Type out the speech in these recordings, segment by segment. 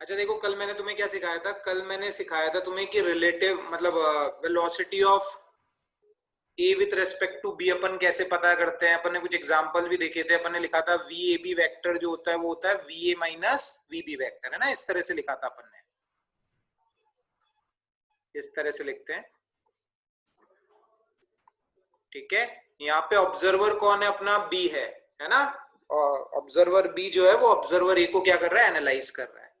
अच्छा देखो, कल मैंने तुम्हें क्या सिखाया था? कल मैंने सिखाया था तुम्हें कि रिलेटिव मतलब velocity of A with respect to B अपन कैसे पता करते हैं। अपन ने कुछ एग्जांपल भी देखे थे। अपन ने लिखा था वी ए बी वैक्टर जो होता है वो होता है V A minus V B vector, है ना? इस तरह से लिखा था अपन ने, इस तरह से लिखते हैं। ठीक है, यहाँ पे ऑब्जर्वर कौन है? अपना बी है ना? और ऑब्जर्वर बी जो है वो ऑब्जर्वर ए को क्या कर रहा है? एनालाइज कर रहा है।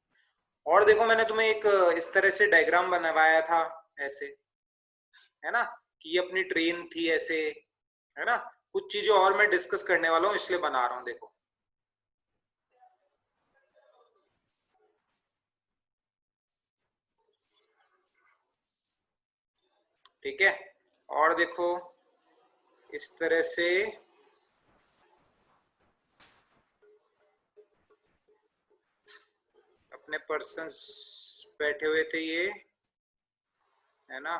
और देखो, मैंने तुम्हें एक इस तरह से डायग्राम बनवाया था, ऐसे, है ना, कि ये अपनी ट्रेन थी ऐसे, है ना। कुछ चीजें और मैं डिस्कस करने वाला हूँ इसलिए बना रहा हूँ, देखो। ठीक है, और देखो इस तरह से अपने पर्सन्स बैठे हुए थे ये, है ना।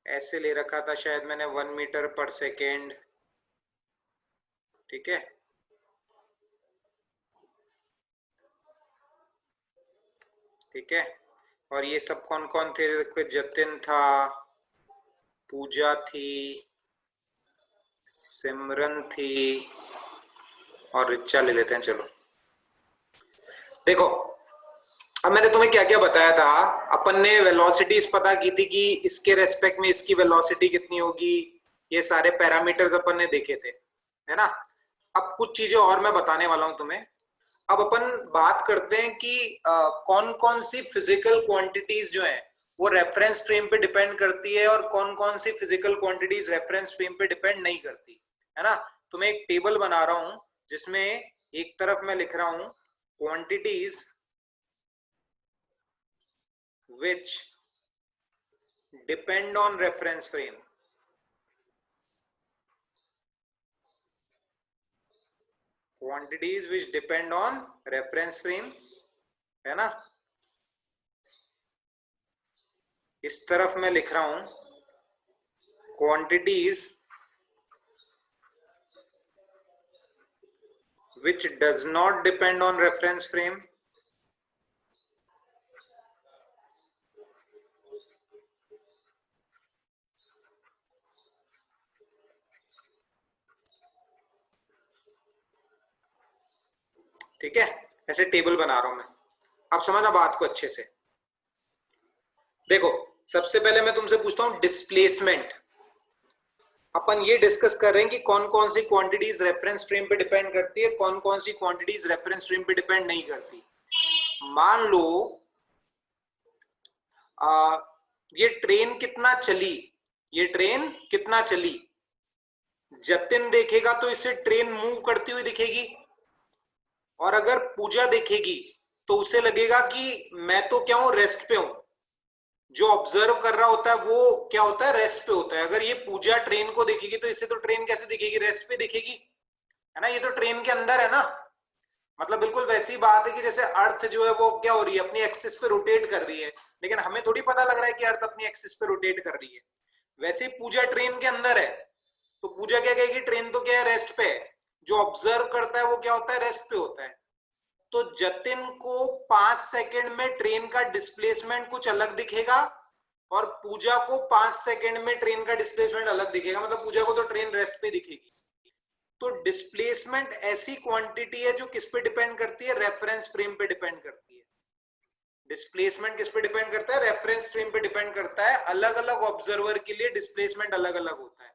ऐसे ले रखा था शायद मैंने 1 मीटर पर सेकेंड। ठीक है, ठीक है। और ये सब कौन कौन थे? देखो, जतिन था, पूजा थी, सिमरन थी, और रिचा ले लेते हैं, चलो। देखो, अब मैंने तुम्हें क्या क्या बताया था। अपन ने वेलोसिटीज पता की थी कि इसके रेस्पेक्ट में इसकी वेलोसिटी कितनी होगी। ये सारे पैरामीटर्स अपन ने देखे थे, है ना। अब कुछ चीजें और मैं बताने वाला हूं तुम्हें। अब अपन बात करते हैं कि कौन कौन सी फिजिकल क्वांटिटीज जो है वो रेफरेंस फ्रेम पे डिपेंड करती है और कौन कौन सी फिजिकल क्वांटिटीज रेफरेंस फ्रेम पे डिपेंड नहीं करती, है ना। तो मैं एक टेबल बना रहा हूं जिसमें एक तरफ मैं लिख रहा हूं quantities which depend on reference frame, quantities which depend on reference frame, है ना। इस तरफ मैं लिख रहा हूं quantities which does not depend on reference frame, ठीक है। ऐसे टेबल बना रहा हूं मैं। आप समझना बात को अच्छे से। देखो, सबसे पहले मैं तुमसे पूछता हूं डिस्प्लेसमेंट। अपन ये डिस्कस कर रहे हैं कि कौन कौन सी क्वांटिटीज रेफरेंस फ्रेम पे डिपेंड करती है, कौन कौन सी क्वांटिटीज रेफरेंस फ्रेम पे डिपेंड नहीं करती। मान लो आ, ये ट्रेन कितना चली, ये ट्रेन कितना चली। जतिन देखेगा तो इससे ट्रेन मूव करती हुई दिखेगी, और अगर पूजा देखेगी तो उसे लगेगा कि मैं तो क्या हूं? रेस्ट पे हूं। जो ऑब्जर्व कर रहा होता है वो क्या होता है? रेस्ट पे होता है। अगर ये पूजा ट्रेन को देखेगी तो इससे तो ट्रेन कैसे दिखेगी? रेस्ट पे दिखेगी, है ना। ये तो ट्रेन के अंदर है ना। मतलब बिल्कुल वैसी बात है कि जैसे अर्थ जो है वो क्या हो रही है? अपनी एक्सिस पे रोटेट कर रही है, लेकिन हमें थोड़ी पता लग रहा है कि अर्थ अपनी एक्सिस पे रोटेट कर रही है। वैसे पूजा ट्रेन के अंदर है, तो पूजा क्या कहेगी? ट्रेन तो क्या है? रेस्ट पे है। जो ऑब्जर्व करता है वो क्या होता है? रेस्ट पे होता है। तो जतिन को 5 सेकंड में ट्रेन का डिस्प्लेसमेंट कुछ अलग दिखेगा, और पूजा को 5 सेकंड में ट्रेन का डिस्प्लेसमेंट अलग दिखेगा। मतलब पूजा को तो ट्रेन रेस्ट पे दिखेगी। तो डिस्प्लेसमेंट ऐसी क्वांटिटी है जो किस पे डिपेंड करती है? रेफरेंस फ्रेम पे डिपेंड करती है। डिस्प्लेसमेंट किस पे डिपेंड करता है? रेफरेंस फ्रेम पे डिपेंड करता है। अलग अलग ऑब्जर्वर के लिए डिस्प्लेसमेंट अलग अलग होता है।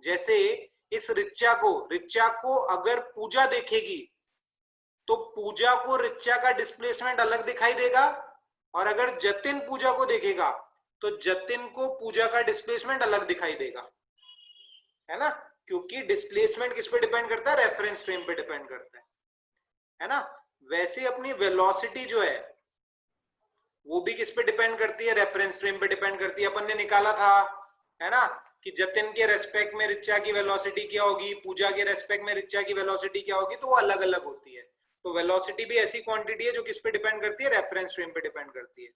जैसे इस रिचा को अगर पूजा देखेगी तो पूजा को रिचा का डिस्प्लेसमेंट अलग दिखाई देगा, और अगर जतिन पूजा को देखेगा तो जतिन को पूजा का डिस्प्लेसमेंट अलग दिखाई देगा, है ना। क्योंकि डिस्प्लेसमेंट किस पे डिपेंड करता है? रेफरेंस फ्रेम पे डिपेंड करता है ना। वैसे अपनी वेलोसिटी जो है वो भी किस पे डिपेंड करती है? रेफरेंस फ्रेम पे डिपेंड करती है। अपन ने निकाला था, है ना, कि जतिन के रेस्पेक्ट में रिचा की वेलोसिटी क्या होगी, पूजा के रेस्पेक्ट में रिचा की वेलोसिटी क्या होगी, तो वो अलग अलग होती है। तो वेलोसिटी भी ऐसी क्वांटिटी है जो किस पे डिपेंड करती है? रेफरेंस फ्रेम पे डिपेंड करती है।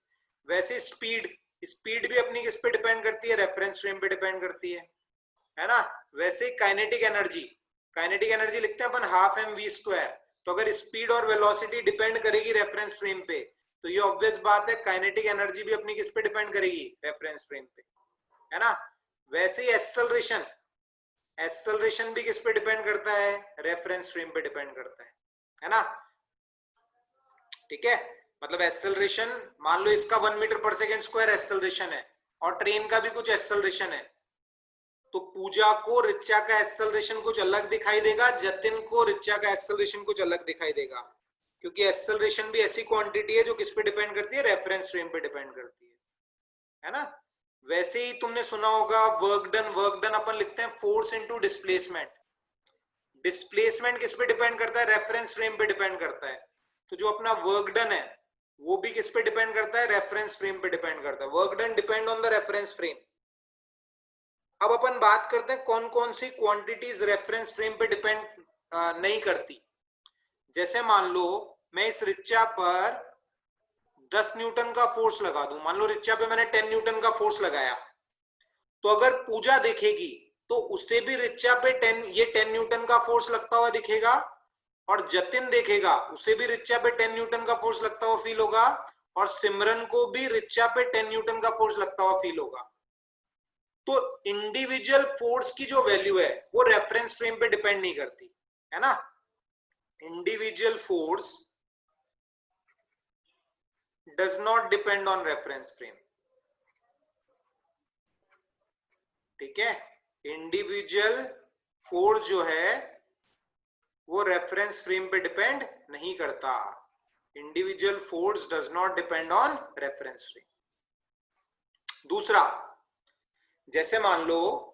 वैसे स्पीड स्पीड भी अपनी किस पे डिपेंड करती है? रेफरेंस फ्रेम पे डिपेंड करती है ना। वैसे काइनेटिक एनर्जी लिखते हैं अपन 12 mv²। तो अगर स्पीड और वेलोसिटी डिपेंड करेगी रेफरेंस फ्रेम पे, तो ये ऑब्वियस बात है काइनेटिक एनर्जी भी अपनी किस पे डिपेंड करेगी, रेफरेंस फ्रेम पे, है ना। वैसे ही एक्सेलरेशन, एक्सेलरेशन भी किस पे डिपेंड करता है, रेफरेंस फ्रेम पे डिपेंड करता है ना। ठीक है, मतलब एक्सेलरेशन, मान लो इसका 1 मीटर पर सेकेंड स्क्वायर एक्सेलरेशन है और ट्रेन का भी कुछ एक्सेलरेशन है, तो पूजा को ऋचा का एक्सेलरेशन कुछ अलग दिखाई देगा, जतिन को ऋचा का एक्सेलरेशन कुछ अलग दिखाई देगा, क्योंकि एक्सेलरेशन भी ऐसी क्वांटिटी है जो किस पे डिपेंड करती है, रेफरेंस फ्रेम पे डिपेंड करती है ना। वैसे ही तुमने सुना होगा वर्क डन, वर्क डन अपन लिखते हैं फोर्स इनटू डिस्प्लेसमेंट। डिस्प्लेसमेंट किस पे डिपेंड करता है, रेफरेंस फ्रेम पे डिपेंड करता है। तो जो अपना वर्क डन है वो भी किस पे डिपेंड करता है, रेफरेंस फ्रेम पे डिपेंड करता है। Work done depend on the reference frame. अब अपन बात करते हैं कौन कौन सी क्वांटिटीज रेफरेंस फ्रेम पे डिपेंड नहीं करती। जैसे मान लो मैं इस रिचा पर 10 न्यूटन का फोर्स लगा दूं, मान लो रिचा पे मैंने 10 न्यूटन का फोर्स लगाया, तो अगर पूजा देखेगी तो उसे भी रिचा पे 10 न्यूटन का फोर्स लगता हुआ दिखेगा, और जतिन देखेगा उसे भी रिचा पे 10 न्यूटन का फोर्स लगता हुआ फील होगा, और सिमरन को भी रिचा पे 10 न्यूटन का फोर्स लगता हुआ फील होगा। तो इंडिविजुअल फोर्स की जो वैल्यू है वो रेफरेंस फ्रेम पे डिपेंड नहीं करती, है ना। Individual force does not depend on reference frame. ठीक है, इंडिविजुअल फोर्स जो है वो रेफरेंस फ्रेम पे डिपेंड नहीं करता। Individual force does not depend on reference frame. दूसरा, जैसे मान लो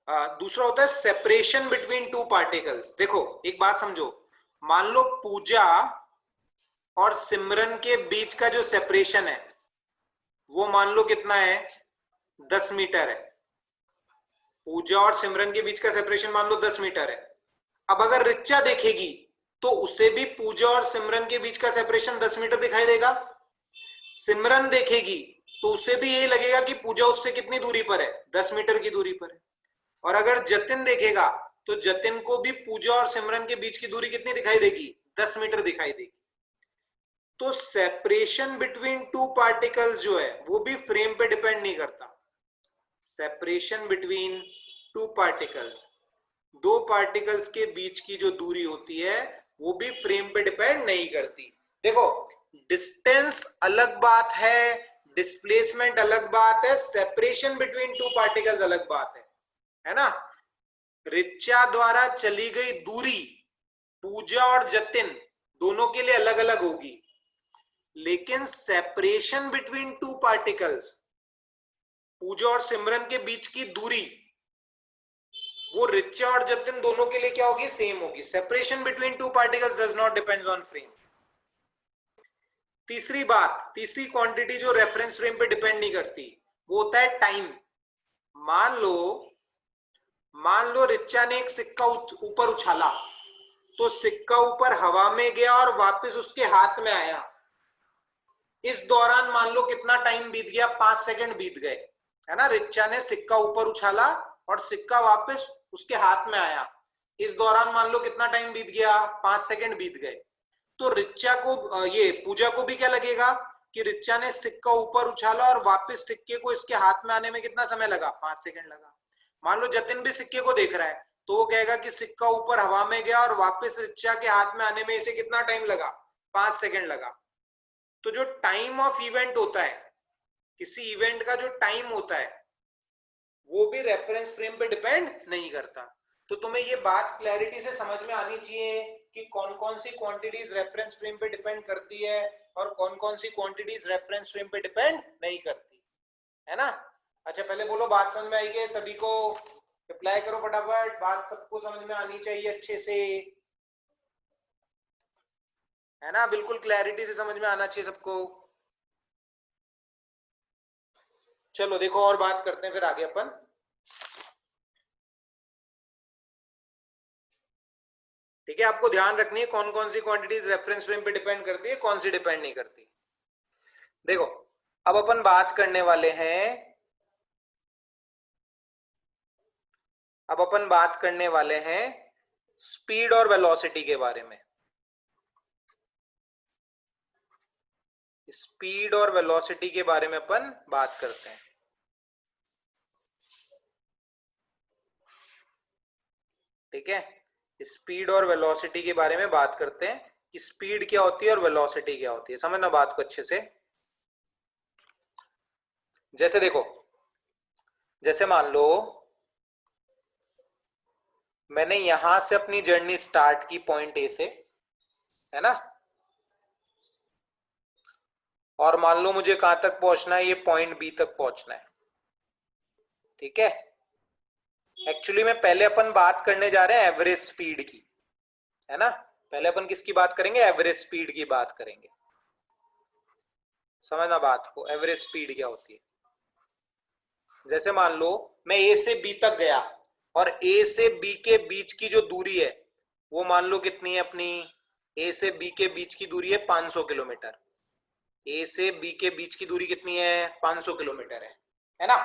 दूसरा होता है सेपरेशन बिटवीन टू पार्टिकल्स। देखो एक बात समझो, मान लो पूजा और सिमरन के बीच का जो सेपरेशन है वो मान लो कितना है, 10 मीटर है। पूजा और सिमरन के बीच का सेपरेशन मान लो 10 मीटर है। अब अगर रिचा देखेगी तो उसे भी पूजा और सिमरन के बीच का सेपरेशन 10 मीटर दिखाई देगा। सिमरन देखेगी तो उसे भी यही लगेगा कि पूजा उससे कितनी दूरी पर है, 10 मीटर की दूरी पर है। और अगर जतिन देखेगा तो जतिन को भी पूजा और सिमरन के बीच की दूरी कितनी दिखाई देगी, 10 मीटर दिखाई देगी। तो सेपरेशन बिटवीन टू पार्टिकल्स जो है वो भी फ्रेम पे डिपेंड नहीं करता। सेपरेशन बिटवीन टू पार्टिकल्स, दो पार्टिकल्स के बीच की जो दूरी होती है वो भी फ्रेम पे डिपेंड नहीं करती। देखो डिस्टेंस अलग बात है, डिस्प्लेसमेंट अलग बात है, सेपरेशन बिटवीन टू पार्टिकल्स अलग बात है ना। रिचा द्वारा चली गई दूरी पूजा और जतिन दोनों के लिए अलग अलग होगी, लेकिन सेपरेशन बिटवीन टू पार्टिकल्स, पूजा और सिमरन के बीच की दूरी वो रिचा और जतिन दोनों के लिए क्या होगी, सेम होगी। Separation between two particles does not depends on frame. तीसरी बात, तीसरी क्वांटिटी जो रेफरेंस फ्रेम पे डिपेंड नहीं करती वो होता है टाइम। मान लो रिचा ने एक सिक्का ऊपर उछाला, तो सिक्का ऊपर हवा में गया और वापस उसके हाथ में आया। इस दौरान मान लो कितना टाइम बीत गया, 5 सेकंड बीत गए, है ना। रिचा ने सिक्का ऊपर उछाला और सिक्का वापस उसके हाथ में आया, इस दौरान मान लो कितना टाइम बीत गया, 5 सेकंड बीत गए। तो रिचा को, ये पूजा को भी क्या लगेगा कि रिचा ने सिक्का ऊपर उछाला और वापस सिक्के को इसके हाथ में आने में कितना समय लगा, 5 सेकंड लगा। मान लो जतिन भी सिक्के को देख रहा है तो वो कहेगा कि सिक्का ऊपर हवा में गया और वापस रिचा के हाथ में आने में इसे कितना टाइम लगा, 5 सेकंड लगा। तो जो टाइम ऑफ इवेंट होता है, किसी इवेंट का जो टाइम होता है वो भी रेफरेंस फ्रेम पे डिपेंड नहीं करता। तो तुम्हें ये बात क्लैरिटी से समझ में आनी चाहिए कि कौन कौन सी क्वांटिटीज रेफरेंस फ्रेम पे डिपेंड करती है और कौन कौन सी क्वांटिटीज रेफरेंस फ्रेम पे डिपेंड नहीं करती, है ना। अच्छा पहले बोलो बात समझ में आई है सभी को, रिप्लाई करो फटाफट, बात सबको समझ में आनी चाहिए अच्छे से, है ना, बिल्कुल क्लैरिटी से समझ में आना चाहिए सबको। चलो देखो और बात करते हैं फिर आगे अपन। ठीक है, आपको ध्यान रखनी है कौन कौन सी क्वांटिटीज रेफरेंस फ्रेम पे डिपेंड करती है, कौन सी डिपेंड नहीं करती। देखो अब अपन बात करने वाले हैं, अब अपन बात करने वाले हैं स्पीड और वेलोसिटी के बारे में। स्पीड और वेलोसिटी के बारे में अपन बात करते हैं। ठीक है, स्पीड और वेलोसिटी के बारे में बात करते हैं कि स्पीड क्या होती है और वेलोसिटी क्या होती है। समझना बात को अच्छे से। जैसे देखो, जैसे मान लो मैंने यहां से अपनी जर्नी स्टार्ट की पॉइंट ए से, है ना, और मान लो मुझे कहां तक पहुंचना है, ये पॉइंट बी तक पहुंचना है। ठीक है, एक्चुअली में पहले अपन बात करने जा रहे हैं एवरेज स्पीड की, है ना। पहले अपन किसकी बात करेंगे, एवरेज स्पीड की बात करेंगे। समझना बात को, एवरेज स्पीड क्या होती है। जैसे मान लो मैं ए से बी तक गया और ए से बी के बीच की जो दूरी है वो मान लो कितनी है अपनी, ए से बी के बीच की दूरी है 500 किलोमीटर। ए से बी के बीच की दूरी कितनी है, 500 किलोमीटर है ना।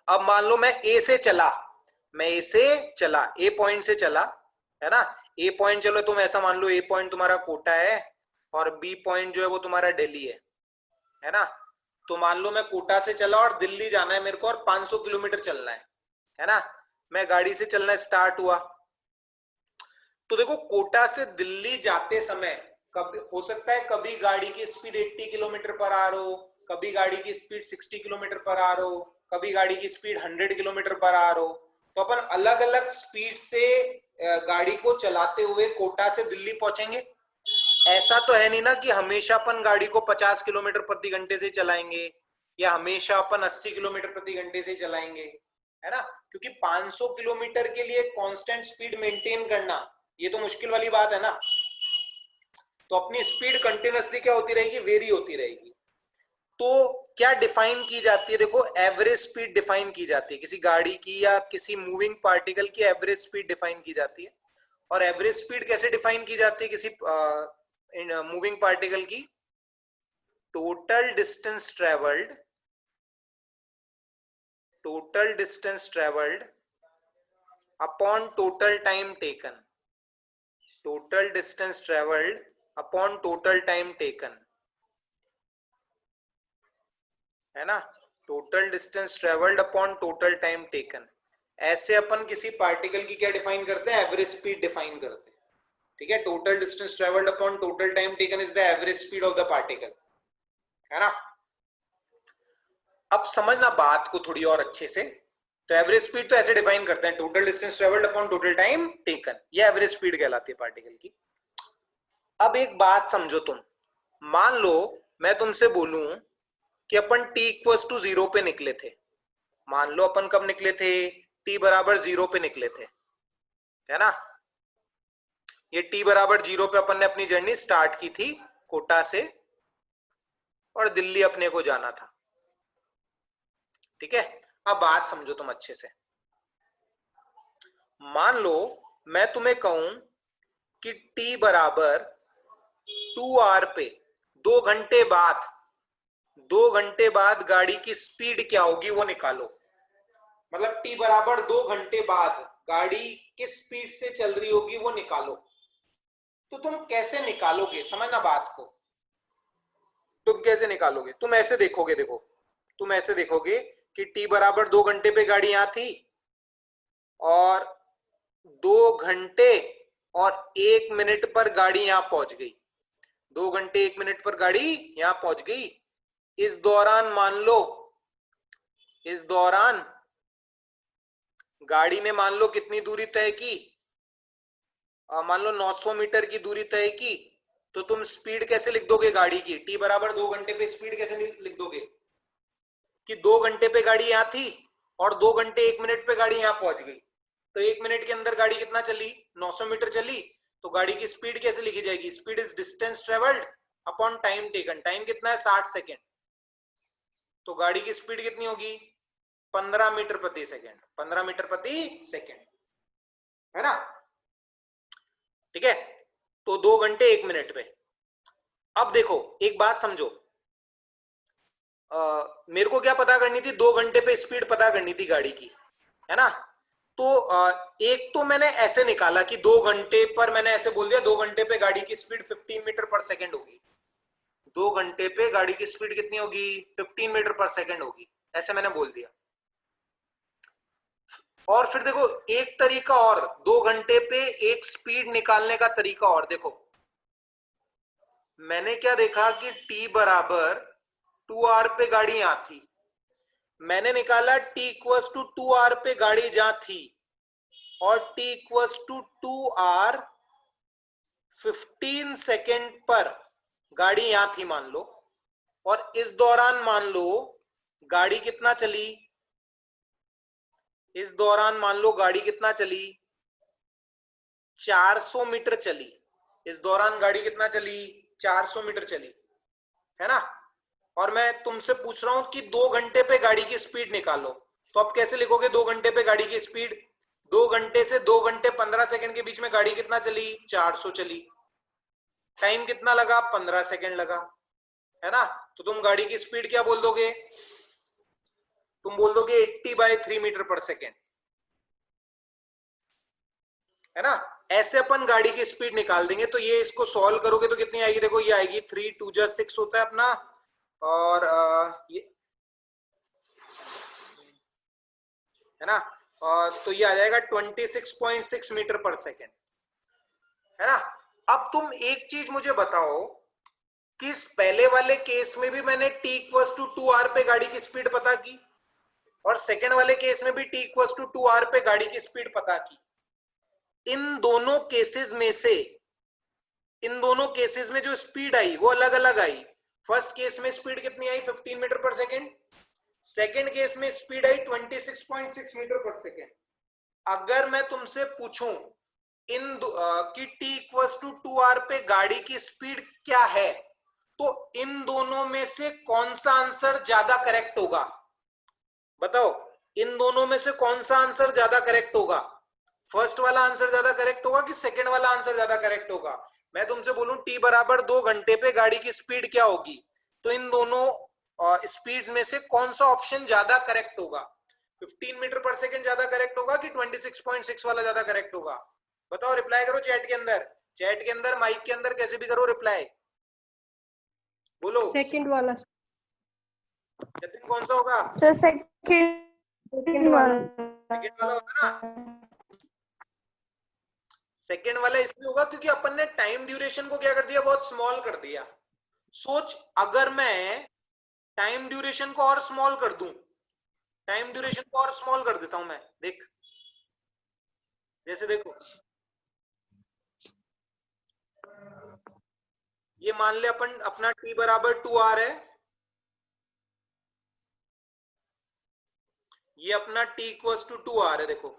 अब मान लो मैं ए से चला, मैं ए से चला, ए पॉइंट से चला, है ना। ए पॉइंट चलो तुम ऐसा मान लो, ए पॉइंट तुम्हारा कोटा है और बी पॉइंट जो है वो तुम्हारा दिल्ली है ना। तो मान लो मैं कोटा से चला और दिल्ली जाना है मेरे को और 500 किलोमीटर चलना है ना। मैं गाड़ी से चलना स्टार्ट हुआ, तो देखो कोटा से दिल्ली जाते समय कभी हो सकता है कभी गाड़ी की स्पीड 80 किलोमीटर पर आवर हो, कभी गाड़ी की स्पीड 60 किलोमीटर पर आवर हो, कभी गाड़ी की स्पीड 100 किलोमीटर पर आवर हो। तो अपन अलग अलग स्पीड से गाड़ी को चलाते हुए कोटा से दिल्ली पहुंचेंगे। ऐसा तो है नहीं ना कि हमेशा अपन गाड़ी को 50 किलोमीटर प्रति घंटे से चलाएंगे या हमेशा अपन 80 किलोमीटर प्रति घंटे से चलाएंगे, है ना। क्योंकि 500 किलोमीटर के लिए कांस्टेंट स्पीड मेंटेन करना ये तो मुश्किल वाली बात है ना। तो अपनी स्पीड कंटिन्यूअसली क्या होती रहेगी, वेरी होती रहेगी। तो क्या डिफाइन की जाती है, देखो एवरेज स्पीड डिफाइन की जाती है किसी गाड़ी की या किसी मूविंग पार्टिकल की, एवरेज स्पीड डिफाइन की जाती है। और एवरेज स्पीड कैसे डिफाइन की जाती है किसी मूविंग पार्टिकल की, total distance travelled, total distance travelled upon total time taken, total distance travelled upon total time taken, है ना। Total distance travelled upon total time taken, ऐसे अपन किसी पार्टिकल की क्या डिफाइन करते हैं, एवरेज स्पीड डिफाइन करते हैं। ठीक है, total distance travelled upon total time taken is the average speed of the particle, है ना। अब समझना बात को थोड़ी और अच्छे से। तो एवरेज स्पीड तो ऐसे डिफाइन करते हैं, total distance travelled upon total time taken, ये एवरेज स्पीड कहलाती है पार्टिकल की। अब एक बात समझो तुम, मान लो मैं तुमसे बोलूं कि अपन t इक्वल्स टू 0 पे निकले थे। मान लो अपन कब निकले थे, t बराबर 0 पे निकले थे, है ना। ये t बराबर 0 पे अपन ने अपनी जर्नी स्टार्ट की थी कोटा से और दिल्ली अपने को जाना था। ठीक है, अब बात समझो तुम अच्छे से। मान लो मैं तुम्हें कहूं कि t बराबर 2 आवर पे 2 घंटे बाद, 2 घंटे बाद गाड़ी की स्पीड क्या होगी वो निकालो। मतलब t बराबर 2 घंटे बाद गाड़ी किस स्पीड से चल रही होगी वो निकालो। तो तुम कैसे निकालोगे, समझना बात को। तुम कैसे निकालोगे, तुम ऐसे देखोगे, देखो तुम ऐसे देखोगे कि t बराबर 2 घंटे पे गाड़ी यहां थी और 2 घंटे और 1 मिनट पर गाड़ी यहां पहुंच गई। 2 घंटे 1 मिनट पर गाड़ी यहां पहुंच गई। इस दौरान मान लो, इस दौरान गाड़ी ने मान लो कितनी दूरी तय की, मान लो 900 मीटर की दूरी तय की। तो तुम स्पीड कैसे लिख दोगे गाड़ी की, t बराबर 2 घंटे पे स्पीड कैसे लिख दोगे कि 2 घंटे पे गाड़ी यहां थी और 2 घंटे 1 मिनट पे गाड़ी यहां पहुंच गई। तो 1 मिनट के अंदर गाड़ी कितना चली, 900 मीटर चली। तो गाड़ी की स्पीड कैसे लिखी जाएगी, speed is distance travelled upon time taken. Time कितना है, 60 सेकेंड। तो गाड़ी की स्पीड कितनी होगी, 15 मीटर प्रति सेकेंड, 15 मीटर प्रति सेकेंड, है ना। ठीक है, तो 2 घंटे 1 मिनट पे। अब देखो एक बात समझो, मेरे को क्या पता करनी थी, 2 घंटे पे स्पीड पता करनी थी गाड़ी की, है ना। तो एक तो मैंने ऐसे निकाला कि 2 घंटे पर, मैंने ऐसे बोल दिया 2 घंटे पे गाड़ी की स्पीड 15 मीटर पर सेकेंड होगी। 2 घंटे पे गाड़ी की स्पीड कितनी होगी? 15 मीटर पर सेकेंड होगी, ऐसे मैंने बोल दिया। और फिर देखो एक तरीका और, 2 घंटे पे एक स्पीड निकालने का तरीका और देखो। मैंने क्या देखा कि t बराबर 2r पे गाड़ी यहां थी, मैंने निकाला t इक्वल्स टू 2r पे गाड़ी जहां थी, और t equals to 2r 15 second पर गाड़ी यहां थी मान लो, और इस दौरान मान लो गाड़ी कितना चली? इस दौरान मान लो गाड़ी कितना चली? 400 मीटर चली। इस दौरान गाड़ी कितना चली? 400 मीटर चली, है ना। और मैं तुमसे पूछ रहा हूं कि 2 घंटे पे गाड़ी की स्पीड निकालो, तो आप कैसे लिखोगे 2 घंटे पे गाड़ी की स्पीड? 2 घंटे से 2 घंटे 15 सेकंड के बीच में गाड़ी कितना चली? 400 चली। टाइम कितना लगा? 15 सेकंड लगा, है ना। तो तुम गाड़ी की स्पीड क्या बोल दोगे? तुम बोल दोगे 80/3 मीटर पर सेकेंड, है ना। ऐसे अपन गाड़ी की स्पीड निकाल देंगे। तो ये इसको सॉल्व करोगे तो कितनी आएगी? देखो ये आएगी 3 2 जा 6 होता है अपना, और ये, है ना। और तो ये आ जाएगा 26.6 मीटर पर सेकेंड, है ना। अब तुम एक चीज मुझे बताओ कि इस पहले वाले केस में भी मैंने t इक्वल्स टू 2r पे गाड़ी की स्पीड पता की, और सेकेंड वाले केस में भी t इक्वल्स टू 2r पे गाड़ी की स्पीड पता की। इन दोनों केसेस में से, इन दोनों केसेस में जो स्पीड आई वो अलग अलग आई। फर्स्ट केस में स्पीड कितनी आई? 15 मीटर पर सेकेंड। सेकेंड केस में स्पीड आई 26.6 मीटर पर सेकेंड। अगर मैं तुमसे पूछूं कि t इक्वल्स टू 2r पे गाड़ी की स्पीड क्या है, तो इन दोनों में से कौन सा आंसर ज्यादा करेक्ट होगा? बताओ, इन दोनों में से कौन सा आंसर ज्यादा करेक्ट होगा? फर्स्ट वाला आंसर ज्यादा करेक्ट होगा कि सेकंड वाला आंसर ज्यादा करेक्ट होगा? मैं तुमसे बोलूं t बराबर 2 घंटे पे गाड़ी की स्पीड क्या होगी, तो इन दोनों स्पीड्स में से कौन सा ऑप्शन ज्यादा करेक्ट होगा? 15 मीटर पर सेकंड ज्यादा करेक्ट होगा कि 26.6 वाला ज्यादा करेक्ट होगा? बताओ, रिप्लाई करो चैट के अंदर, चैट के अंदर, माइक के अंदर, कैसे भी करो रिप्लाई, बोलो। सेकंड वाला जतिन कौन सा होगा? सर, सेकंड वाला। सेकंड वाला होगा ना। सेकंड वाला इसलिए होगा क्योंकि अपन ने टाइम ड्यूरेशन को क्या कर दिया? बहुत स्मॉल कर दिया। सोच, अगर मैं टाइम ड्यूरेशन को और स्मॉल कर दूं, टाइम ड्यूरेशन को और स्मॉल कर देता हूं मैं, देख, जैसे देखो, ये मान ले अपन अपना t बराबर 2r है, ये अपना t इक्वल्स टू 2r है, देखो,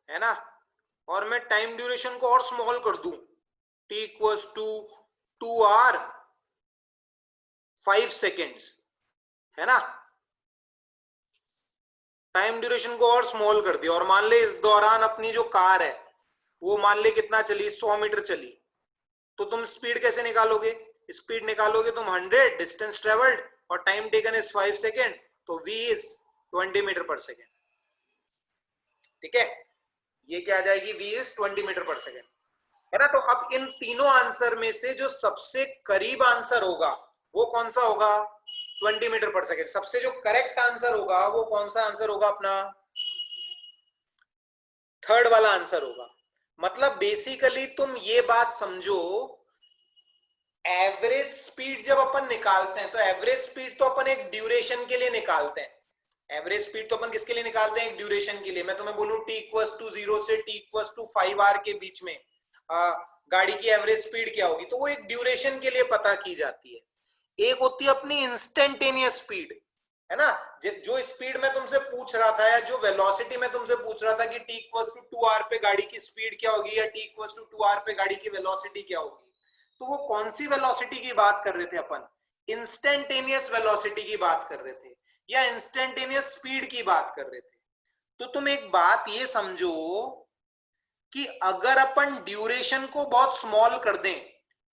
है ना। और मैं टाइम ड्यूरेशन को और स्मॉल कर दूं, t equals to 2r 5 seconds, है ना। टाइम ड्यूरेशन को और स्मॉल कर दिया, और मान ले इस दौरान अपनी जो कार है वो मान ले कितना चली? 100 मीटर चली। तो तुम स्पीड कैसे निकालोगे? स्पीड निकालोगे तुम 100 डिस्टेंस ट्रेवल्ड और टाइम टेकन इज 5 सेकेंड, तो v इज 20 मीटर पर सेकेंड। ठीक है, ये क्या आ जाएगी? v इज 20 मीटर पर सेकेंड, है ना। तो अब इन तीनों आंसर में से जो सबसे करीब आंसर होगा वो कौन सा होगा? 20 मीटर पर सेकेंड। सबसे जो करेक्ट आंसर होगा वो कौन सा आंसर होगा? अपना थर्ड वाला आंसर होगा। मतलब बेसिकली तुम ये बात समझो, एवरेज स्पीड जब अपन निकालते हैं तो एवरेज स्पीड तो अपन एक ड्यूरेशन के लिए निकालते हैं। एवरेज स्पीड तो अपन किसके लिए निकालते हैं? एक ड्यूरेशन के लिए। मैं तुम्हें बोलूं t इक्वल्स टू 0 से t इक्वल्स टू 5r के बीच में गाड़ी की एवरेज स्पीड क्या होगी, तो वो एक ड्यूरेशन के लिए पता की जाती है। एक होती है अपनी इंस्टेंटेनियस स्पीड, है ना। जो स्पीड मैं तुमसे पूछ रहा था, या जो वेलोसिटी मैं तुमसे पूछ रहा था कि t इक्वल्स टू 2r पे गाड़ी की स्पीड क्या होगी, या t इक्वल्स टू 2r पे गाड़ी की वेलोसिटी क्या होगी, तो वो कौन सी वेलोसिटी की बात कर रहे थे अपन? इंस्टेंटेनियस वेलोसिटी की बात कर रहे थे, या इंस्टेंटेनियस स्पीड की बात कर रहे थे। तो तुम एक बात ये समझो कि अगर अपन ड्यूरेशन को बहुत स्मॉल कर दें,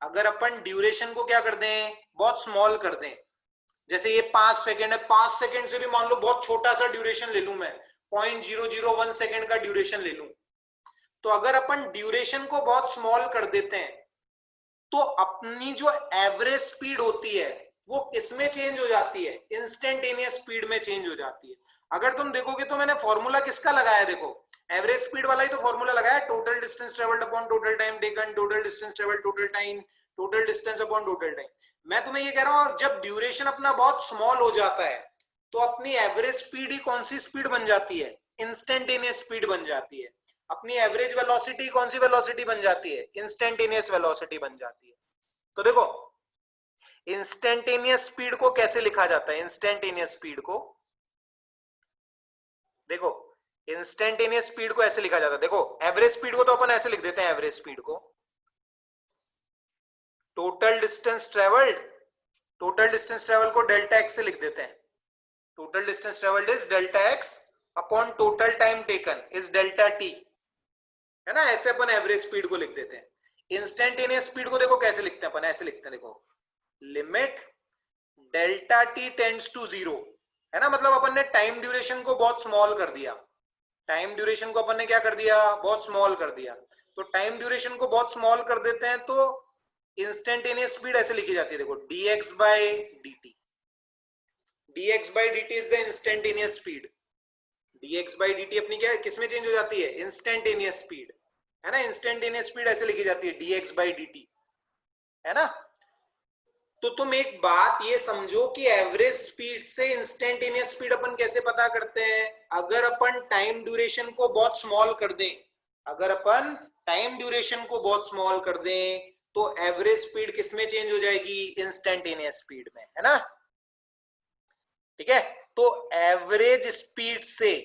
अगर अपन ड्यूरेशन को क्या कर दें? बहुत स्मॉल कर दें, जैसे ये 5 सेकेंड है, 5 सेकेंड से भी मान लो बहुत छोटा सा ड्यूरेशन ले लूं मैं, 0.001 सेकेंड का ड्यूरेशन ले लूं, तो अगर अपन ड्यूरेशन को बहुत स्मॉल कर देते हैं तो अपनी जो एवरेज स्पीड होती है वो किसमें चेंज हो जाती है, इंस्टेंटेनियस स्पीड में चेंज हो जाती है। अगर तुम देखोगे तो मैंने फॉर्मूला किसका लगाया, देखो एवरेज स्पीड वाला ही तो फॉर्मूला लगाया, total distance travelled upon total time taken, total distance travelled total time, total distance upon total time. मैं तुम्हें ये कह रहा हूं जब ड्यूरेशन अपना बहुत स्मॉल हो जाता है तो अपनी एवरेज स्पीड ही कौन सी स्पीड बन जाती है, इंस्टेंटेनियस स्पीड बन जाती है। अपनी एवरेज वेलोसिटी कौन सी वेलोसिटी बन जाती है, इंस्टेंटेनियस वेलोसिटी बन जाती है। तो देखो इंस्टेंटेनियस स्पीड को कैसे लिखा जाता है, इंस्टेंटेनियस स्पीड को देखो, इंस्टेंटेनियस स्पीड को ऐसे लिखा जाता है, देखो एवरेज स्पीड को तो अपन ऐसे लिख देते हैं, एवरेज स्पीड को total distance travelled, total distance travel को डेल्टा एक्स से लिख देते हैं, total distance travelled is delta x upon total time taken is delta T, है ना, ऐसे अपन एवरेज स्पीड को लिख देते हैं। इंस्टेंटेनियस स्पीड को देखो कैसे लिखते हैं अपन, ऐसे लिखते हैं, देखो limit delta T tends to zero, है ना, मतलब अपन ने टाइम ड्यूरेशन को बहुत स्मॉल कर दिया, टाइम ड्यूरेशन को अपन ने क्या कर दिया, बहुत स्मॉल कर दिया। तो टाइम ड्यूरेशन को बहुत स्मॉल कर देते हैं तो इंस्टेंटेनियस स्पीड ऐसे लिखी जाती है, देखो dx by dt, dx by dt is the instantaneous speed, dx by dt अपनी क्या है, किसमें चेंज हो जाती है, इंस्टेंटेनियस स्पीड, है ना, इंस्टेंटेनियस स्पीड ऐसे लिखी जाती है dx by dt, है ना। तो तुम एक बात ये समझो कि एवरेज स्पीड से इंस्टेंटेनियस स्पीड अपन कैसे पता करते हैं, अगर अपन टाइम ड्यूरेशन को बहुत स्मॉल कर दें, अगर अपन टाइम ड्यूरेशन को बहुत स्मॉल कर दें तो एवरेज स्पीड किसमें चेंज हो जाएगी, इंस्टेंटेनियस स्पीड में, है ना, ठीक है। तो एवरेज स्पीड से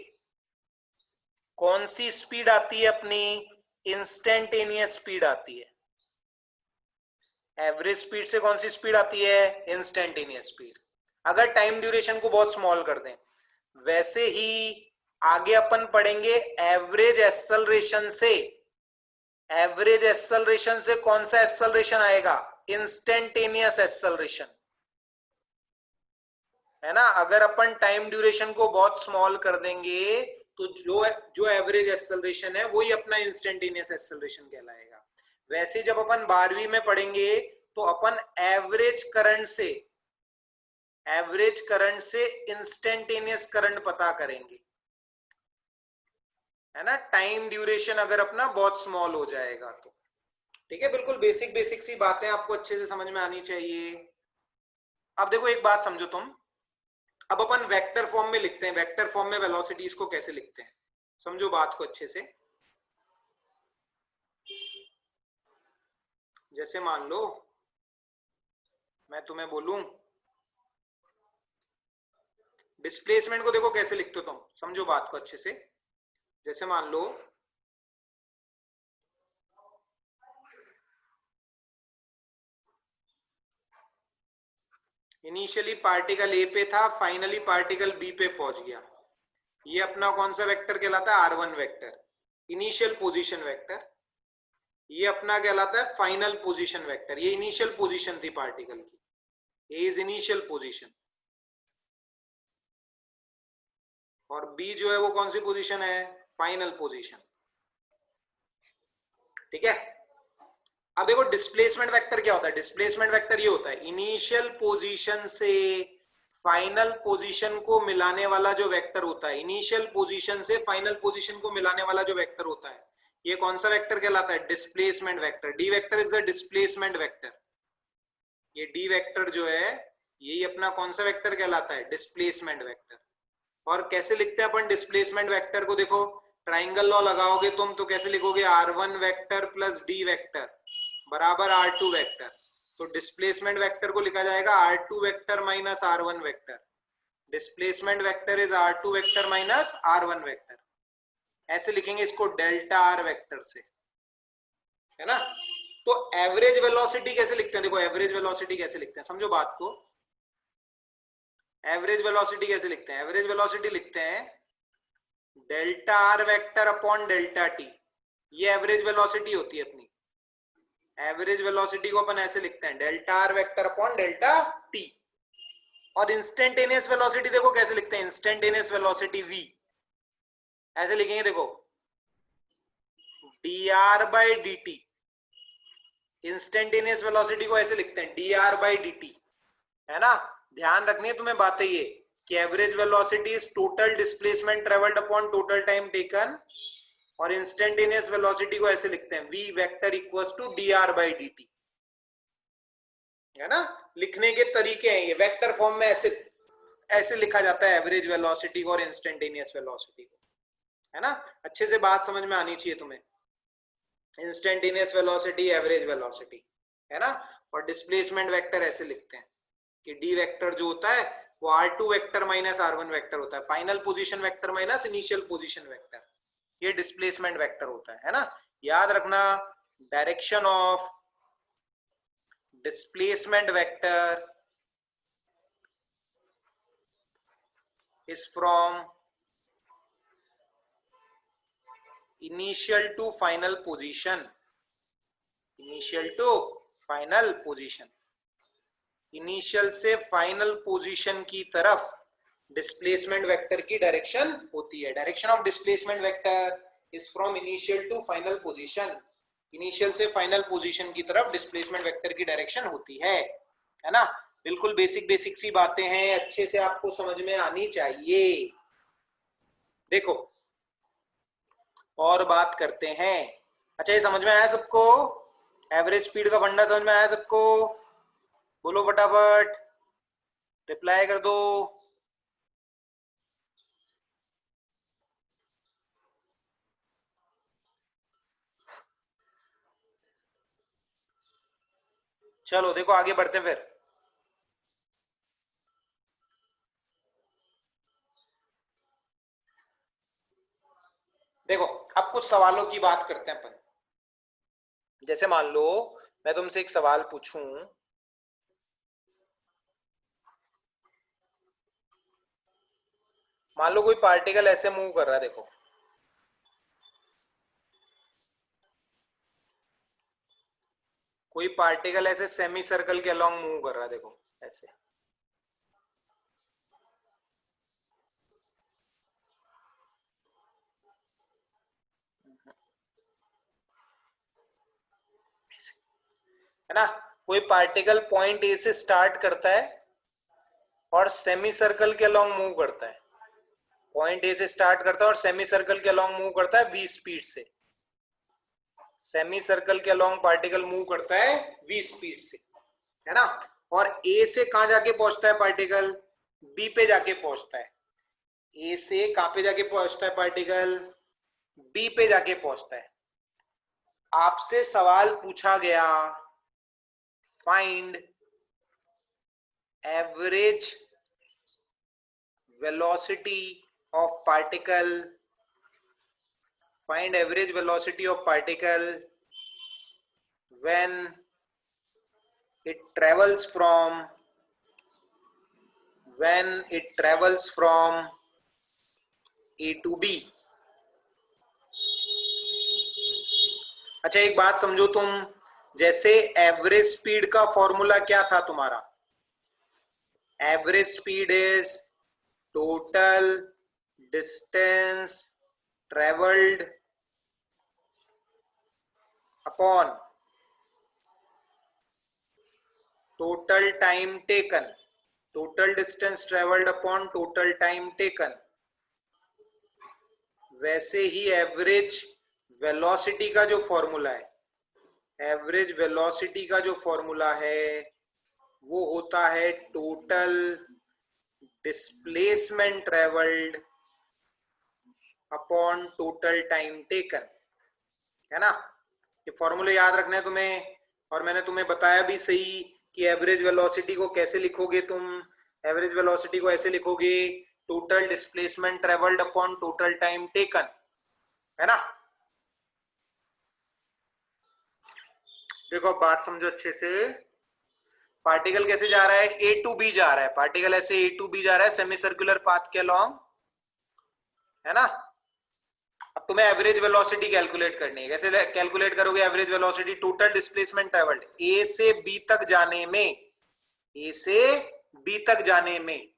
कौन सी स्पीड आती है अपनी, इंस्टेंटेनियस स्पीड आती है, एवरेज स्पीड से कौन सी स्पीड आती है, इंस्टेंटेनियस स्पीड, अगर टाइम ड्यूरेशन को बहुत स्मॉल कर दें। वैसे ही आगे अपन पढ़ेंगे एवरेज एक्सेलरेशन से, एवरेज एक्सेलरेशन से कौन सा एक्सेलरेशन आएगा, इंस्टेंटेनियस एक्सेलरेशन, है ना। अगर अपन टाइम ड्यूरेशन को बहुत स्मॉल कर देंगे तो जो एवरेज एक्सेलरेशन है वही अपना इंस्टेंटेनियस एक्सेलरेशन कहलाएगा। वैसे जब अपन 12वीं में पढ़ेंगे तो अपन एवरेज करंट से इंस्टेंटेनियस करंट पता करेंगे, है ना, टाइम ड्यूरेशन अगर अपना बहुत स्मॉल हो जाएगा तो, ठीक है। बिल्कुल बेसिक बेसिक सी बातें आपको अच्छे से समझ में आनी चाहिए। अब देखो एक बात समझो तुम, अब अपन वेक्टर फॉर्म में लिखते हैं, वेक्टर फॉर्म में वेलोसिटीज को कैसे लिखते हैं, समझो बात को अच्छे से। जैसे मान लो मैं तुम्हें बोलूं डिस्प्लेसमेंट को देखो कैसे लिखते हो तुम, समझो बात को अच्छे से। जैसे मान लो इनिशियली पार्टिकल ए पे था, फाइनली पार्टिकल बी पे पहुंच गया, ये अपना कौन सा वेक्टर कहलाता है, R1 vector, initial position vector. ये अपना कहलाता है फाइनल पोजीशन वेक्टर, ये इनिशियल पोजीशन थी पार्टिकल की, ए इज इनिशियल पोजीशन, और बी जो है वो कौन सी पोजीशन है, फाइनल पोजीशन, ठीक है। अब देखो डिस्प्लेसमेंट वेक्टर क्या होता है, डिस्प्लेसमेंट वेक्टर ये होता है इनिशियल पोजीशन से फाइनल पोजीशन को मिलाने वाला जो वेक्टर होता है, इनिशियल पोजीशन से फाइनल पोजीशन को मिलाने वाला जो वेक्टर होता है, ये कौन सा वेक्टर कहलाता है, displacement vector. D vector is the displacement vector, ये डी वेक्टर जो है यही अपना कौन सा वेक्टर कहलाता है, डिस्प्लेसमेंट वेक्टर। और कैसे लिखते हैं अपन डिस्प्लेसमेंट वेक्टर को, देखो ट्राइंगल लॉ लगाओगे तुम तो कैसे लिखोगे, R1 vector plus D vector बराबर R2 वेक्टर। तो डिस्प्लेसमेंट वेक्टर को लिखा जाएगा R2 vector minus R1 vector, displacement vector is R2 vector minus R1 vector, ऐसे लिखेंगे इसको डेल्टा R वेक्टर से, है ना। तो एवरेज वेलोसिटी कैसे लिखते हैं, देखो एवरेज वेलोसिटी कैसे लिखते हैं, समझो बात को। एवरेज वेलोसिटी कैसे लिखते हैं, एवरेज वेलोसिटी लिखते हैं delta R vector upon delta T, ये एवरेज वेलोसिटी होती है अपनी। एवरेज वेलोसिटी को अपन ऐसे लिखते हैं delta R vector upon delta T. और इंस्टेंटेनियस वेलोसिटी देखो कैसे लिखते हैं, इंस्टेंटेनियस वेलोसिटी v ऐसे लिखेंगे, देखो dr/dt, इंस्टेंटेनियस वेलोसिटी को ऐसे लिखते हैं dr/dt, है ना। ध्यान रखनी है तुम्हें बातें ये कि average velocity is total displacement travelled upon total time taken, और इंस्टेंटेनियस वेलोसिटी को ऐसे लिखते हैं v vector equals to dr/dt, है ना। लिखने के तरीके हैं ये, वेक्टर फॉर्म में ऐसे ऐसे लिखा जाता है एवरेज वेलोसिटी को और इंस्टेंटेनियस वेलोसिटी को, है ना। अच्छे से बात समझ में आनी चाहिए तुम्हें। इंस्टेंटेनियस वेलोसिटी, एवरेज वेलोसिटी, है ना। और डिस्प्लेसमेंट वेक्टर ऐसे लिखते हैं कि डी वेक्टर जो होता है वो r2 vector minus r1 vector होता है, final position vector minus initial position vector, ये डिस्प्लेसमेंट वेक्टर होता है ना। याद रखना, direction of displacement vector is from initial to final position, initial to final position, initial से फाइनल पोजीशन की तरफ डिस्प्लेसमेंट वेक्टर की डायरेक्शन होती है। Direction of displacement vector is from initial to final position, initial से final position की तरफ displacement vector की डायरेक्शन होती है ना। बिल्कुल बेसिक बेसिक सी बातें हैं, अच्छे से आपको समझ में आनी चाहिए। देखो और बात करते हैं। अच्छा, ये समझ में आया सबको? एवरेज स्पीड का फंडा समझ में आया सबको? बोलो फटाफट, रिप्लाई कर दो। चलो देखो आगे बढ़ते फिर। देखो अब कुछ सवालों की बात करते हैं अपन। जैसे मान लो मैं तुमसे एक सवाल पूछूं, मान लो कोई पार्टिकल ऐसे मूव कर रहा है, देखो कोई पार्टिकल ऐसे सेमी सर्कल के अलोंग मूव कर रहा है, देखो ऐसे, है ना। कोई पार्टिकल पॉइंट ए से स्टार्ट करता है और सेमी सर्कल के अलोंग मूव करता है। पॉइंट ए से स्टार्ट करता है और सेमी सर्कल के अलोंग मूव करता है v स्पीड से। सेमी सर्कल के अलोंग पार्टिकल मूव करता है v स्पीड से, है ना। और ए से कहां जाके पहुंचता है पार्टिकल? बी पे जाके पहुंचता है। ए से कहां पे जाके पहुंचता है पार्टिकल? बी पे जाके पहुंचता है। आपसे सवाल पूछा गया, find average velocity of particle, find average velocity of particle when it travels from A to B। अच्छा एक बात समझो तुम, जैसे एवरेज स्पीड का फॉर्मूला क्या था तुम्हारा? Average speed is total distance travelled upon total time taken, total distance travelled upon total time taken. वैसे ही एवरेज वेलोसिटी का जो फॉर्मूला है, एवरेज वेलोसिटी का जो फॉर्मूला है वो होता है total displacement travelled upon total time taken, है ना। ये फॉर्मूले याद रखना है तुम्हें। और मैंने तुम्हें बताया भी सही कि एवरेज वेलोसिटी को कैसे लिखोगे तुम। एवरेज वेलोसिटी को ऐसे लिखोगे, total displacement travelled upon total time taken, है ना। देखो बात समझो अच्छे से। पार्टिकल कैसे जा रहा है? ए टू बी जा रहा है। पार्टिकल ऐसे ए टू बी जा रहा है सेमी सर्कुलर पाथ के अलोंग, है ना। अब तुम्हें एवरेज वेलोसिटी कैलकुलेट करनी है। कैसे कैलकुलेट करोगे average velocity? Total displacement travelled A से बी तक जाने में, ए से बी तक जाने में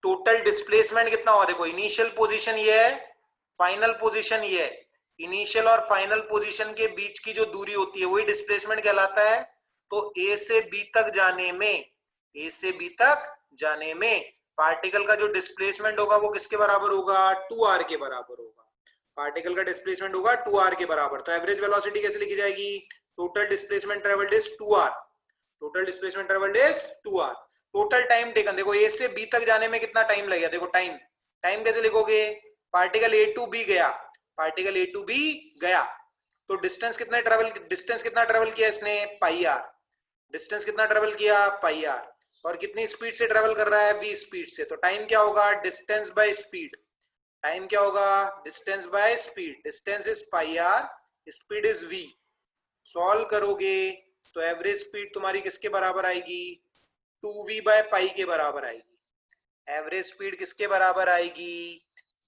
टोटल डिस्प्लेसमेंट कितना हुआ? देखो इनिशियल पोजीशन ये है, फाइनल पोजीशन ये है, इनिशियल और फाइनल पोजीशन के बीच की जो दूरी होती है वही डिस्प्लेसमेंट कहलाता है। तो ए से बी तक जाने में, ए से बी तक जाने में पार्टिकल का जो डिस्प्लेसमेंट होगा वो किसके बराबर होगा, 2r के बराबर होगा। पार्टिकल का डिस्प्लेसमेंट होगा 2r के बराबर। तो एवरेज वेलोसिटी कैसे लिखी जाएगी, total displacement travelled is 2r, total displacement travelled is 2r। Total time taken, देखो ए से बी तक जाने में कितना टाइम लगेगा, देखो टाइम, टाइम कैसे लिखोगे, पार्टिकल ए टू बी गया, पार्टिकल ए टू बी गया, तो डिस्टेंस कितना ट्रेवल किया इसने, पाई आर, डिस्टेंस कितना ट्रेवल किया, पाई आर, और कितनी स्पीड से ट्रेवल कर रहा है, v स्पीड से। तो टाइम क्या होगा, डिस्टेंस बाय स्पीड, टाइम क्या होगा, distance by speed, distance is pi R, speed is v। Solve करोगे तो एवरेज स्पीड तुम्हारी किसके बराबर आएगी, 2v बाय पाई के बराबर आएगी। एवरेज स्पीड किसके बराबर आएगी,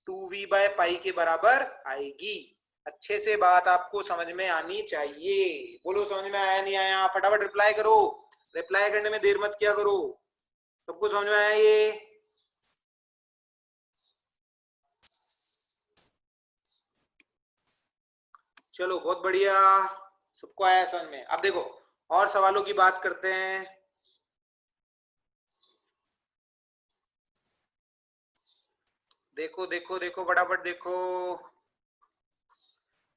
2v बाय पाई के बराबर आएगी। अच्छे से बात आपको समझ में आनी चाहिए। बोलो समझ में आया नहीं आया, फटाफट रिप्लाई करो, रिप्लाई करने में देर मत किया करो। सबको समझ में आया ये, चलो बहुत बढ़िया, सबको आया समझ में। अब देखो और सवालों की बात करते हैं। देखो देखो देखो फटाफट देखो,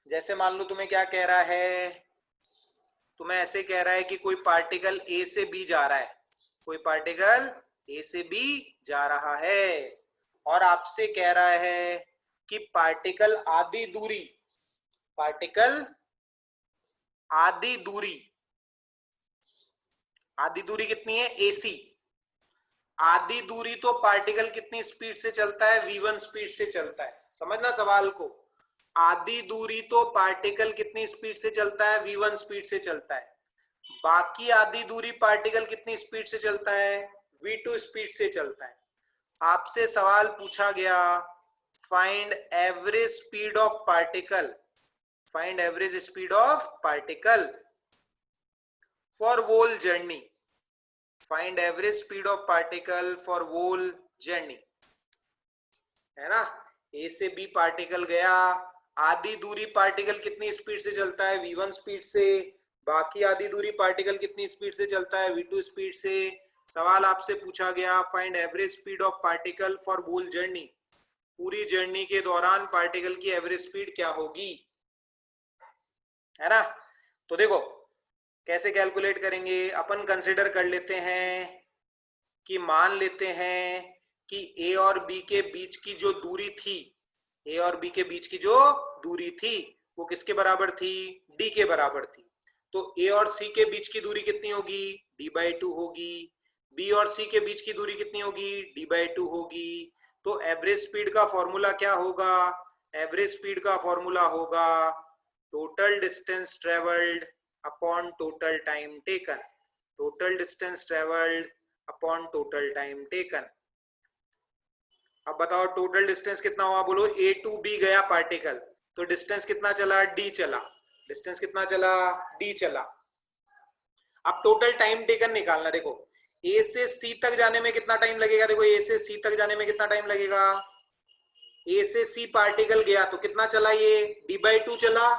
जैसे मान लो तुम्हें क्या कह रहा है, तुम्हें ऐसे कह रहा है कि कोई पार्टिकल ए से बी जा रहा है, कोई पार्टिकल ए से बी जा रहा है और आपसे कह रहा है कि पार्टिकल आधी दूरी, पार्टिकल आधी दूरी, आधी दूरी कितनी है, AC, आधी दूरी तो पार्टिकल कितनी स्पीड से चलता है, v1 स्पीड से चलता है। समझना सवाल को, आधी दूरी तो पार्टिकल कितनी स्पीड से चलता है, v1 स्पीड से चलता है। बाकी आधी दूरी पार्टिकल कितनी स्पीड से चलता है, v2 स्पीड से चलता है। आपसे सवाल पूछा गया, find average speed of particle, find average speed of particle for whole journey, find average speed of particle for whole journey, है ना। ए से बी पार्टिकल गया, आधी दूरी पार्टिकल कितनी स्पीड से चलता है, v1 स्पीड से, बाकी आधी दूरी पार्टिकल कितनी स्पीड से चलता है, v2 स्पीड से। सवाल आपसे पूछा गया, find average speed of particle for whole journey, पूरी जर्नी के दौरान पार्टिकल की एवरेज स्पीड क्या होगी, है ना। तो देखो कैसे कैलकुलेट करेंगे, अपन कंसिडर कर लेते हैं कि मान लेते हैं कि ए और बी के बीच की जो दूरी थी, ए और बी के बीच की जो दूरी थी वो किसके बराबर थी, डी के बराबर थी। तो ए और सी के बीच की दूरी कितनी होगी, d/2 होगी। बी और सी के बीच की दूरी कितनी होगी, d/2 होगी। तो एवरेज स्पीड का फॉर्मूला क्या होगा, एवरेज स्पीड का फॉर्मूला होगा total distance travelled upon total time taken, total distance travelled upon total time taken. अब बताओ टोटल डिस्टेंस कितना हुआ, बोलो ए टू बी गया पार्टिकल, तो डिस्टेंस कितना चला, डी चला, डिस्टेंस कितना चला, डी चला। अब टोटल टाइम टेकन निकालना, देखो ए से सी तक जाने में कितना टाइम लगेगा, देखो ए से सी तक जाने में कितना टाइम लगेगा, ए से सी पार्टिकल गया तो कितना चला, ये d/2 चला,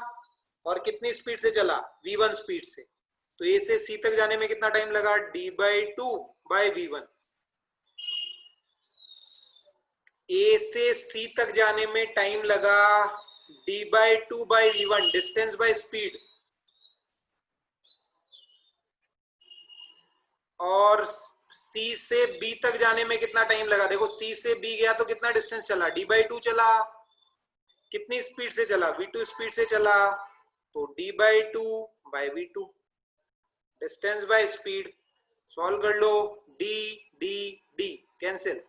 और कितनी स्पीड से चला, v1 स्पीड से। तो ए से सी तक जाने में कितना टाइम लगा, d/2 बाय v1। ए से सी तक जाने में टाइम लगा d/2 bye v1, distance by speed, और सी से बी तक जाने में कितना टाइम लगा, देखो सी से बी गया तो कितना डिस्टेंस चला, d/2 चला, कितनी स्पीड से चला, v2 स्पीड से चला, तो d/2 by v2, distance by speed. Solve कर लो, d d d कैंसिल,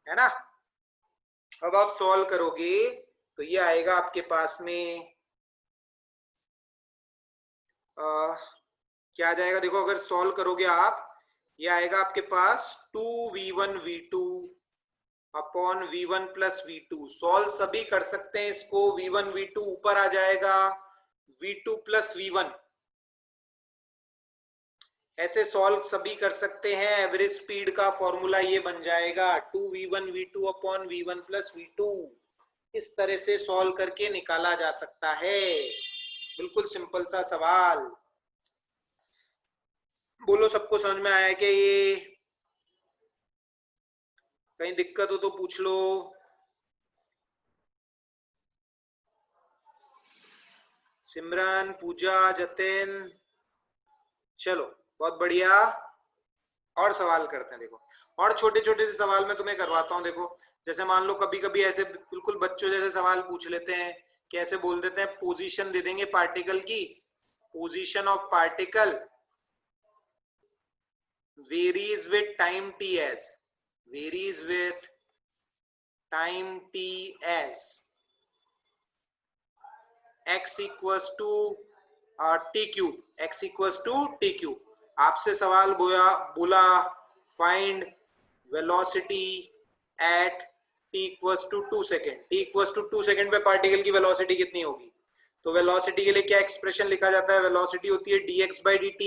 है ना। अब आप सॉल्व करोगे तो ये आएगा आपके पास में क्या आ जाएगा, देखो अगर सॉल्व करोगे आप, ये आएगा आपके पास 2v1 v2 upon v1 plus v2। Solve सभी कर सकते हैं इसको, v1 v2 ऊपर आ जाएगा v2 प्लस v1, ऐसे सॉल्व सभी कर सकते हैं। एवरेज स्पीड का फॉर्मूला ये बन जाएगा 2v1 v2 upon v1 plus v2। इस तरह से सॉल्व करके निकाला जा सकता है। बिल्कुल सिंपल सा सवाल। बोलो सबको समझ में आया क्या? ये कहीं दिक्कत हो तो पूछ लो। सिमरन, पूजा, जतिन, चलो बहुत बढ़िया। और सवाल करते हैं। देखो और छोटे छोटे से सवाल मैं तुम्हें करवाता हूं। देखो जैसे मान लो कभी कभी ऐसे बिल्कुल बच्चों जैसे सवाल पूछ लेते हैं, कैसे बोल देते हैं, पोजीशन दे देंगे पार्टिकल की, position of particle varies with time T as, varies with time T as, x equals to T cube, x equals to T cube. आपसे सवाल बोला find velocity at t equals to 2 second. t equals to 2 second पे particle की velocity कितनी होगी? तो velocity के लिए क्या एक्सप्रेशन लिखा जाता है? वेलोसिटी होती है dx by dt,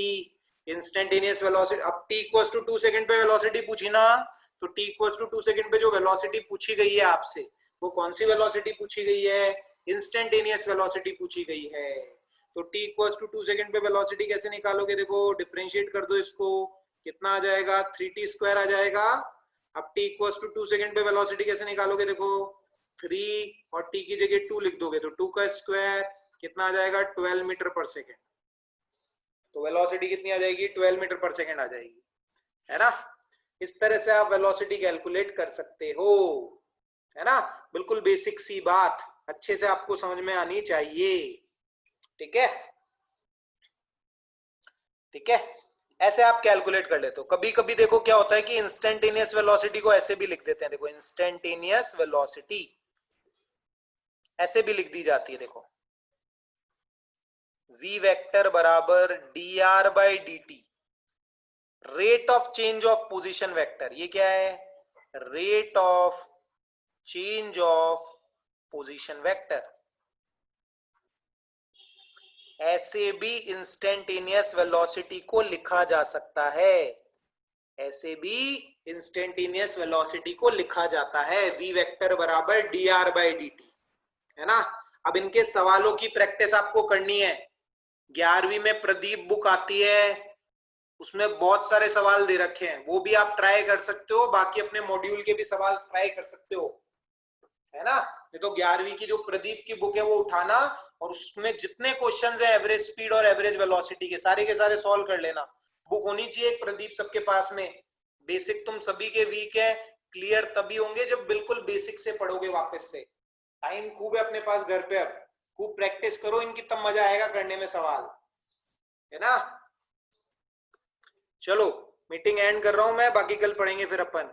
instantaneous velocity. अब t इक्वल्स टू 2 सेकेंड पे वेलोसिटी पूछी ना, तो t इक्वल्स टू 2 सेकेंड पे जो वेलोसिटी पूछी गई है आपसे, वो कौन सी वेलोसिटी पूछी गई है? इंस्टेंटेनियस वेलोसिटी पूछी गई है। तो t इक्वल्स टू 2 सेकेंड पे वेलोसिटी कैसे निकालोगे? देखो डिफरेंशिएट कर दो इसको, कितना आ जाएगा? 3t स्क्वायर आ जाएगा। अब t इक्वल्स टू 2 सेकेंड पे वेलोसिटी कैसे निकालोगे? देखो 3 और t की जगह 2 लिख दोगे तो 2 का स्क्वायर कितना आ जाएगा? 12 मीटर पर सेकेंड। तो वेलोसिटी कितनी आ जाएगी? 12 मीटर पर सेकेंड आ जाएगी, है ना। इस तरह से आप वेलोसिटी कैलकुलेट कर सकते हो, है ना। बिल्कुल बेसिक सी बात, अच्छे से आपको समझ में आनी चाहिए। ठीक है, ठीक है, ऐसे आप कैलकुलेट कर लेते हो। कभी कभी देखो क्या होता है कि इंस्टेंटेनियस वेलोसिटी को ऐसे भी लिख देते हैं। देखो इंस्टेंटेनियस वेलोसिटी ऐसे भी लिख दी जाती है। देखो v वेक्टर बराबर dr by dt, rate of change of position vector. ये क्या है? Rate of change of position vector. ऐसे भी इंस्टेंटेनियस वेलोसिटी को लिखा जा सकता है, ऐसे भी इंस्टेंटेनियस वेलोसिटी को लिखा जाता है। v वेक्टर बराबर dr बाई dt, है ना। अब इनके सवालों की प्रैक्टिस आपको करनी है। 11वीं में प्रदीप बुक आती है, उसमें बहुत सारे सवाल दे रखे हैं, वो भी आप ट्राई कर सकते हो। बाकी अपने मॉड्यूल के भी सवाल ट्राई कर सकते हो, है ना। ये तो 11वीं की जो प्रदीप की बुक है वो उठाना, और उसमें जितने क्वेश्चंस है एवरेज स्पीड और एवरेज वेलोसिटी के सारे सॉल्व कर लेना। बुक होनी चाहिए प्रदीप सबके पास में। बेसिक तुम सभी के वीक है, क्लियर तभी होंगे जब बिल्कुल बेसिक से पढ़ोगे वापस से। टाइम खूब है अपने पास घर पे, अब खूब प्रैक्टिस करो इनकी, तब मजा आएगा करने में सवाल, है ना। चलो मीटिंग एंड कर रहा हूं मैं, बाकी कल पढ़ेंगे फिर अपन।